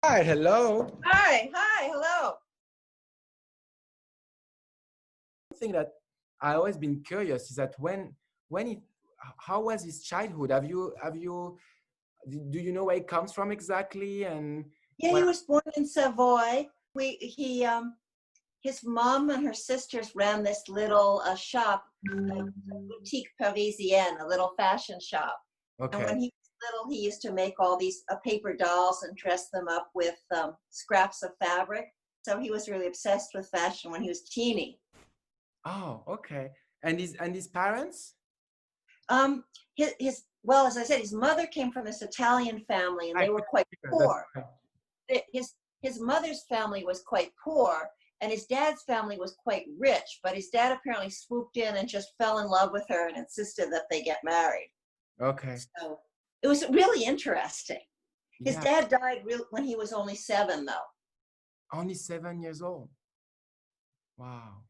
Hi, hello. Hi, hello. Something that I always been curious is that when it, how was his childhood? Do you know where it comes from exactly? And Yeah, he when, was born in Savoy. His mom and her sisters ran this little shop, a boutique parisienne, a little fashion shop. And okay, when he was little, he used to make all these paper dolls and dress them up with scraps of fabric. So he was really obsessed with fashion when he was teeny. oh, okay. And his parents? Um, well, as I said, his mother came from this Italian family, and I they were couldn't quite figure. That's poor. right. His mother's family was quite poor, and his dad's family was quite rich, but his dad apparently swooped in and just fell in love with her and insisted that they get married. Okay, So it was really interesting. His yeah, dad died when he was only 7, though. only 7 years old. Wow.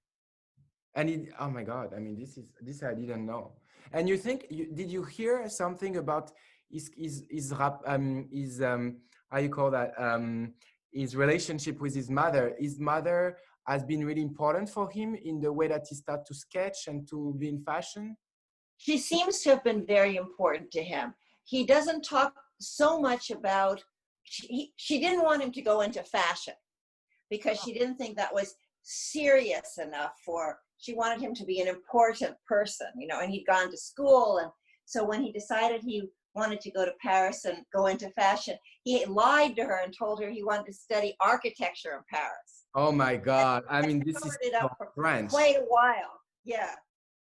Oh my God, I mean, this I didn't know. And you think did you hear something about his rap his how you call that his relationship with his mother? His mother has been really important for him in the way that he started to sketch and to be in fashion. She seems to have been very important to him. He doesn't talk so much about, she didn't want him to go into fashion because she didn't think that was serious enough she wanted him to be an important person, and he'd gone to school. And so when he decided he wanted to go to Paris and go into fashion, he lied to her and told her he wanted to study architecture in Paris. Oh my And God, I mean, this is covered it so up for French. quite a while. Yeah.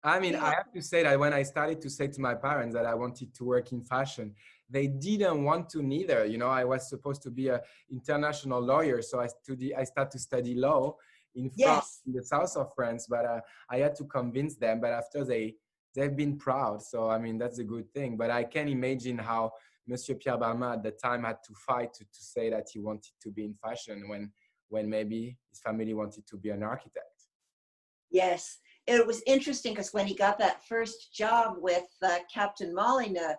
I mean, He I was, have to say that when I started to say to my parents that I wanted to work in fashion, they didn't want to neither. You know, I was supposed to be an international lawyer, so I started to study law in France, yes. in the south of France. But I had to convince them. But after they've been proud. So I mean, that's a good thing. But I can imagine how Monsieur Pierre Balmain at the time had to fight to say that he wanted to be in fashion when maybe his family wanted to be an architect. Yes, it was interesting because when he got that first job with Captain Molyneux,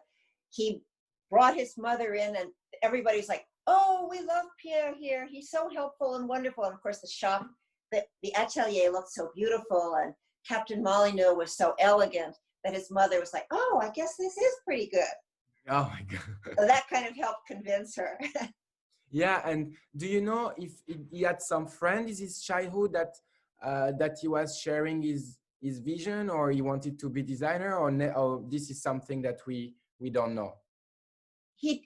he brought his mother in, and everybody's like, "Oh, we love Pierre here. He's so helpful and wonderful." And of course, the shop, the atelier looked so beautiful, and Captain Molyneux was so elegant that his mother was like, "Oh, I guess this is pretty good." Oh my God. So that kind of helped convince her. Yeah, and do you know if he had some friends in his childhood that he was sharing his vision, or he wanted to be designer, or this is something that we don't know?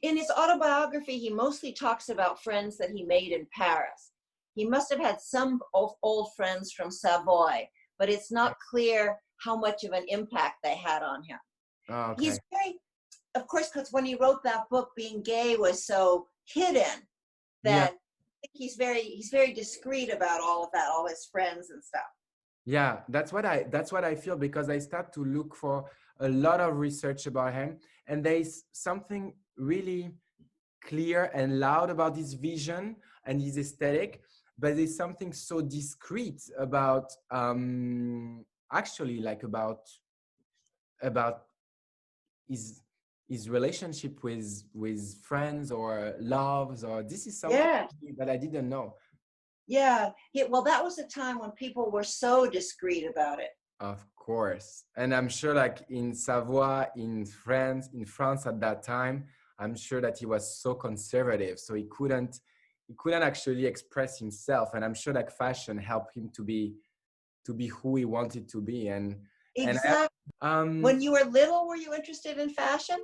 In his autobiography, he mostly talks about friends that he made in Paris. He must have had some old friends from Savoy, but it's not clear how much of an impact they had on him. Oh, okay. He's very, of course, because when he wrote that book, being gay was so hidden Yeah, that he's very discreet about all of that, all his friends and stuff. yeah, that's what I feel because I start to look for a lot of research about him, and there is something really clear and loud about his vision and his aesthetic, but there's something so discreet about actually like about his his relationship with friends or loves, or this is something Yeah, that I didn't know. yeah. Well, that was a time when people were so discreet about it. Of course. And I'm sure like in Savoie, in France at that time, I'm sure that he was so conservative. So he couldn't actually express himself. And I'm sure like fashion helped him to be who he wanted to be. And Exactly. um When you were little, were you interested in fashion?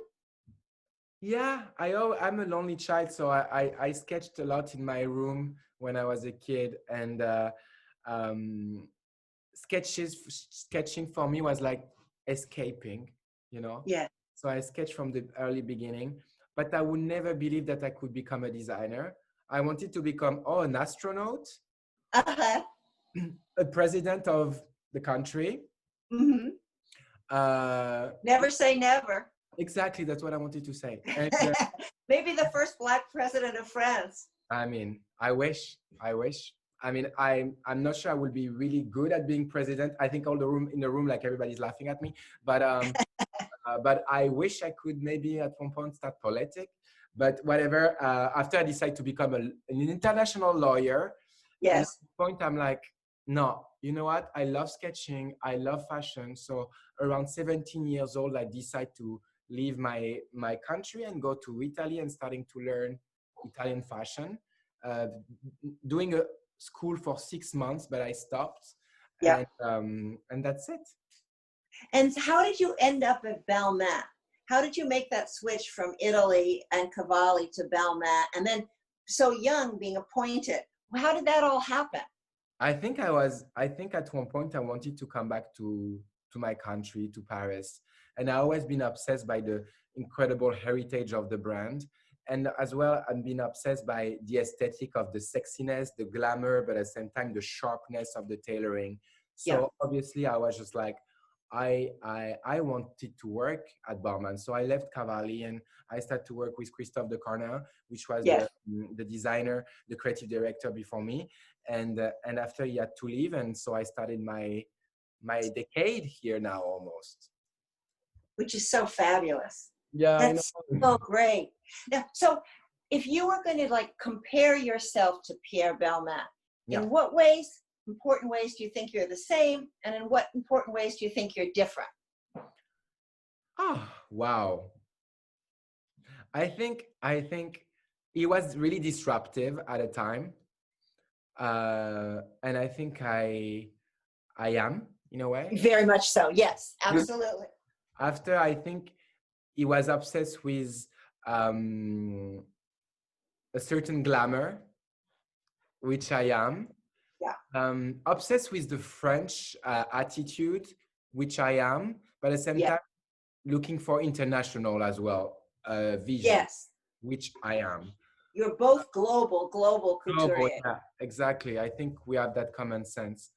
yeah, I'm a lonely child, so I sketched a lot in my room when I was a kid. And um sketching for me was like escaping, you know. Yeah. So I sketched from the early beginning, but I would never believe that I could become a designer. I wanted to become an astronaut, Uh-huh. a president of the country. Hmm. uh Never say never. exactly, that's what I wanted to say. And Maybe the first Black president of France. I mean, I wish. I mean, I'm not sure I will be really good at being president. I think all the room in the room, like everybody's laughing at me. But I wish I could maybe at one point start politics. But whatever, after I decided to become an international lawyer, and at Yes. the point I'm like, no, you know what? I love sketching. I love fashion. So around 17 years old, I decided to leave my country and go to Italy and starting to learn Italian fashion. Uh, Doing a school for 6 months, but I stopped, Yeah. and that's it. And how did you end up at Balmain? How did you make that switch from Italy and Cavalli to Balmain, and then so young being appointed? How did that all happen? I think at one point I wanted to come back to my country, to Paris. And I always been obsessed by the incredible heritage of the brand. And as well, I've been obsessed by the aesthetic of the sexiness, the glamour, but at the same time, the sharpness of the tailoring. Yeah. So obviously I was just like, I wanted to work at Balmain. So I left Cavalli and I started to work with Christophe de Corna, which was Yes. the designer, the creative director before me. And after he had to leave, and so I started my decade here now almost. Which is so fabulous. Yeah, I know. That's so great. Now, so if you were going to like compare yourself to Pierre Balmain, Yeah. in what ways, important ways do you think you're the same? And in what important ways do you think you're different? Oh, wow. I think he was really disruptive at a time. And I think I am in a way. Very much so. Yes, absolutely. After I think he was obsessed with um, a certain glamour, which I am. Yeah. Obsessed with the French attitude, which I am, but at the same Yeah. time looking for international as well vision, Yes. which I am. You're both global Global, couturier. yeah, exactly. I think we have that common sense.